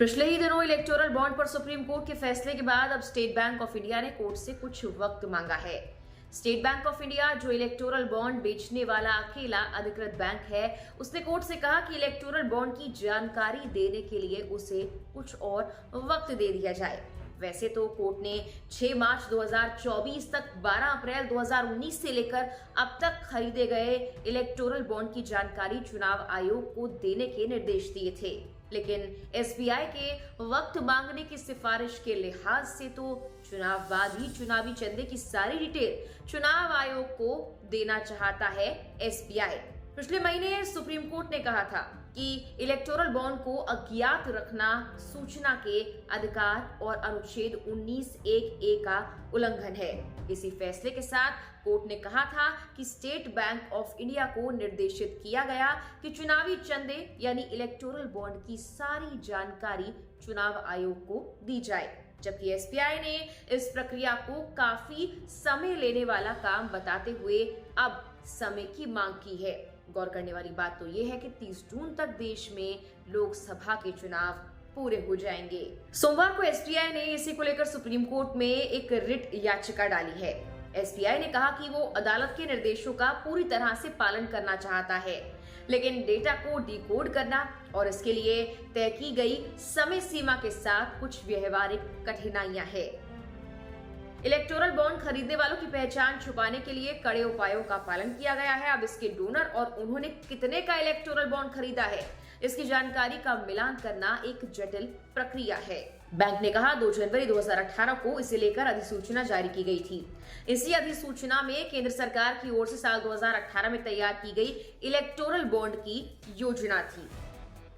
पिछले ही दिनों electoral bond पर सुप्रीम कोर्ट के फैसले के बाद अब स्टेट बैंक ऑफ इंडिया ने कोर्ट से कुछ वक्त मांगा है। स्टेट बैंक ऑफ इंडिया, जो इलेक्टोरल बॉन्ड बेचने वाला अकेला अधिकृत बैंक है, उसने कोर्ट से कहा कि इलेक्टोरल बॉन्ड की जानकारी देने के लिए उसे कुछ और वक्त दे दिया जाए। वैसे तो कोर्ट ने 6 मार्च 2024 तक 12 अप्रैल 2019 से लेकर अब तक खरीदे गए इलेक्टोरल बॉन्ड की जानकारी चुनाव आयोग को देने के निर्देश दिए थे, लेकिन एसबीआई के वक्त मांगने की सिफारिश के लिहाज से तो चुनाव बाद ही चुनावी चंदे की सारी डिटेल चुनाव आयोग को देना चाहता है एसबीआई। पिछले महीने सुप्रीम कोर्ट ने कहा था कि इलेक्टोरल बॉन्ड को अज्ञात रखना सूचना के अधिकार और अनुच्छेद 19(1)(a) का उल्लंघन है। इसी फैसले के साथ कोर्ट ने कहा था कि स्टेट बैंक ऑफ इंडिया को निर्देशित किया गया कि चुनावी चंदे यानी इलेक्टोरल बॉन्ड की सारी जानकारी चुनाव आयोग को दी जाए, जबकि एसबीआई ने इस प्रक्रिया को काफी समय लेने वाला काम बताते हुए अब समय की मांग की है। गौर करने वाली बात तो ये है कि 30 जून तक देश में लोकसभा के चुनाव पूरे हो जाएंगे। सोमवार को एसबीआई ने इसी को लेकर सुप्रीम कोर्ट में एक रिट याचिका डाली है। एसबीआई ने कहा कि वो अदालत के निर्देशों का पूरी तरह से पालन करना चाहता है, लेकिन डेटा को डिकोड करना और इसके लिए तय की गई समय सीमा के साथ कुछ व्यवहारिक कठिनाइयां हैं। इलेक्टोरल बॉन्ड खरीदने वालों की पहचान छुपाने के लिए कड़े उपायों का पालन किया गया है। अब इसके डोनर और उन्होंने कितने का इलेक्टोरल बॉन्ड खरीदा है, इसकी जानकारी का मिलान करना एक जटिल प्रक्रिया है। बैंक ने कहा 2 जनवरी 2018 को इसे लेकर अधिसूचना जारी की गई थी। इसी अधिसूचना में केंद्र सरकार की ओर से साल 2018 में तैयार की गई इलेक्टोरल बॉन्ड की योजना थी।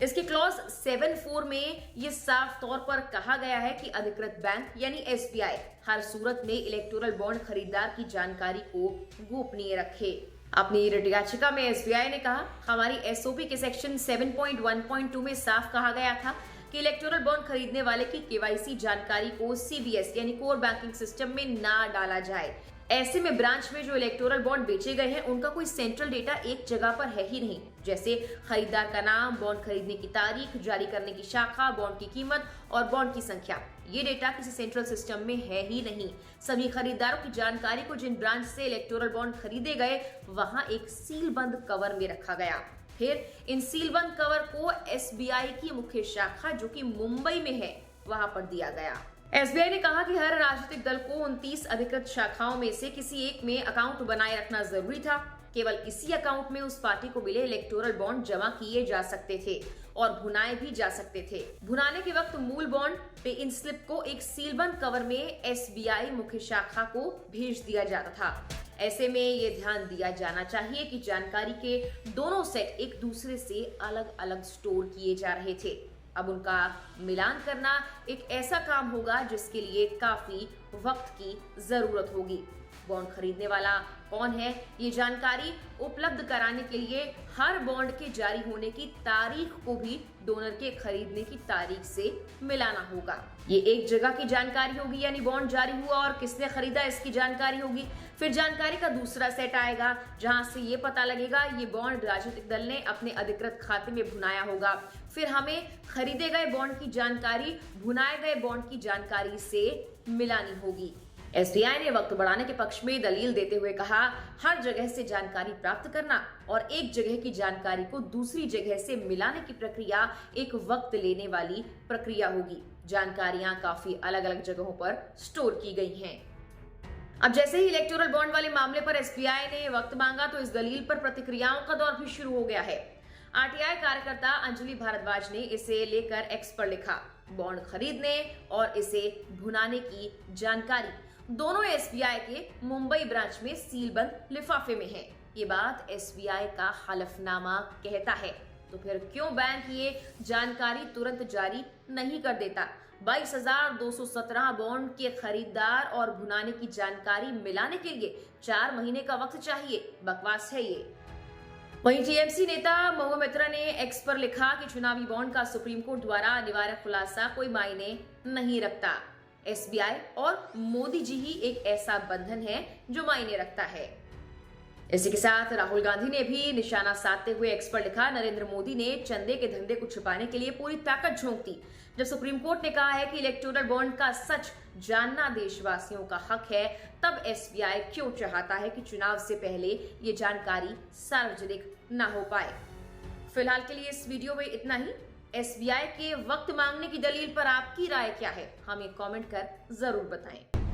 इसके क्लॉज 7(4) में ये साफ तौर पर कहा गया है कि अधिकृत बैंक यानी एसबीआई हर सूरत में इलेक्टोरल बॉन्ड खरीदार की जानकारी को गोपनीय रखे। अपनी रिट याचिका में एसबीआई ने कहा, हमारी एसओपी के सेक्शन 7.1.2 में साफ कहा गया था कि इलेक्टोरल बॉन्ड खरीदने वाले की केवाईसी जानकारी को सीबीएस यानी कोर बैंकिंग सिस्टम में ना डाला जाए। ऐसे में ब्रांच में जो इलेक्टोरल बॉन्ड बेचे गए हैं उनका कोई सेंट्रल डेटा एक जगह पर है ही नहीं, जैसे खरीदार का नाम, बॉन्ड खरीदने की तारीख, जारी करने की शाखा, बॉन्ड की कीमत और बॉन्ड की संख्या। ये डेटा किसी सेंट्रल सिस्टम में है ही नहीं। सभी खरीदारों की जानकारी को जिन ब्रांच से इलेक्टोरल बॉन्ड खरीदे गए वहां एक सीलबंद कवर में रखा गया। फिर इन सीलबंद कवर को एसबीआई की मुख्य शाखा जो कि मुंबई में है वहां पर दिया गया। एसबीआई ने कहा कि हर राजनीतिक दल को 29 अधिकृत शाखाओं में से किसी एक में अकाउंट बनाए रखना जरूरी था। केवल इसी अकाउंट में उस पार्टी को मिले इलेक्टोरल बॉन्ड जमा किए जा सकते थे और भुनाए भी जा सकते थे। भुनाने के वक्त मूल बॉन्ड पे इन स्लिप को एक सीलबंद कवर में एसबीआई मुख्य शाखा को भेज दिया जाता था। ऐसे में ये ध्यान दिया जाना चाहिए कि जानकारी के दोनों सेट एक दूसरे से अलग अलग स्टोर किए जा रहे थे। अब उनका मिलान करना एक ऐसा काम होगा जिसके लिए काफी वक्त की जरूरत होगी। बॉन्ड खरीदने वाला कौन है, ये जानकारी उपलब्ध कराने के लिए हर बॉन्ड के जारी होने की तारीख को भी डोनर के खरीदने की तारीख से मिलाना होगा। ये एक जगह की जानकारी होगी, यानी बॉन्ड जारी हुआ और किसने खरीदा इसकी जानकारी होगी। फिर जानकारी का दूसरा सेट आएगा जहां से ये पता लगेगा ये बॉन्ड राजनीतिक दल ने अपने अधिकृत खाते में भुनाया होगा। फिर हमें खरीदे गए बॉन्ड की जानकारी भुनाए गए बॉन्ड की जानकारी से मिलानी होगी। एसबीआई ने वक्त बढ़ाने के पक्ष में दलील देते हुए कहा, हर जगह से जानकारी प्राप्त करना और एक जगह की जानकारी को दूसरी जगह से मिलाने की प्रक्रिया एक वक्त लेने वाली प्रक्रिया होगी। जानकारियां काफी अलग अलग जगहों पर स्टोर की गई हैं। अब जैसे ही इलेक्टोरल बॉन्ड वाले मामले पर एसबीआई ने वक्त मांगा तो इस दलील पर प्रतिक्रियाओं का दौर भी शुरू हो गया है। आरटीआई कार्यकर्ता अंजलि भारद्वाज ने इसे लेकर एक्स पर लिखा, बॉन्ड खरीदने और इसे भुनाने की जानकारी दोनों एसबीआई के मुंबई ब्रांच में सीलबंद लिफाफे में है। ये बात एसबीआई का हलफनामा कहता है, तो फिर क्यों बैंक ये जानकारी तुरंत जारी नहीं कर देता। 22,217 बॉन्ड के खरीदार और भुनाने की जानकारी मिलाने के लिए 4 महीने का वक्त चाहिए, बकवास है ये। वहीं टीएमसी नेता महुआ मित्रा ने एक्स पर लिखा कि चुनावी बॉन्ड का सुप्रीम कोर्ट द्वारा अनिवार्य खुलासा कोई मायने नहीं रखता। एसबीआई और मोदी जी ही एक ऐसा बंधन है जो मायने रखता है। इसी के साथ राहुल गांधी ने भी निशाना साधते हुए एक्स पर लिखा, नरेंद्र मोदी ने चंदे के धंधे को छिपाने के लिए पूरी ताकत झोंक दी। जब सुप्रीम कोर्ट ने कहा है कि इलेक्टोरल बॉन्ड का सच जानना देशवासियों का हक है, तब एसबीआई क्यों चाहता है कि चुनाव से पहले ये जानकारी सार्वजनिक न हो पाए। फिलहाल के लिए इस वीडियो में इतना ही। एसबीआई के वक्त मांगने की दलील पर आपकी राय क्या है, हमें कमेंट कर जरूर बताएं।